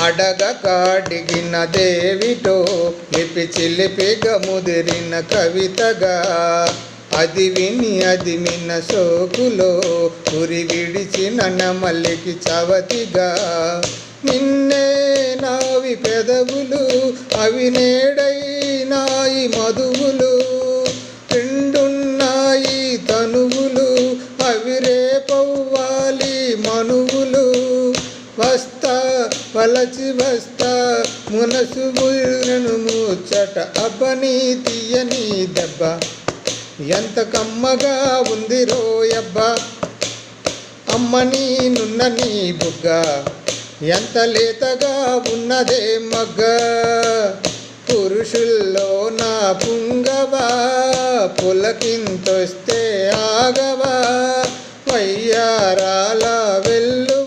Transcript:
అడగకాడిగిన దేవిటో లిపి చిలిపిగా ముదిరిన కవితగా అది విన్న సోకులో ఉరి విడిచిన నమలికి చవతిగా నిన్నే నావి పెదవులు అవి నేడైనాయి మధువులు రెండున్నాయి తనువులు అవి రేపవ్వాలి మనువులు వస్తా వలచి వస్తా మునసు మురను ముచ్చట అబ్బని తీయని దెబ్బ ఎంత కమ్మగా ఉంది రోయబ్బా అమ్మని నున్నని బుగ్గ ఎంత లేతగా ఉన్నదే మగ్గ పురుషుల్లో నా పుంగవా పులకింతొస్తే ఆగవా వయ్యారాల వెళ్ళు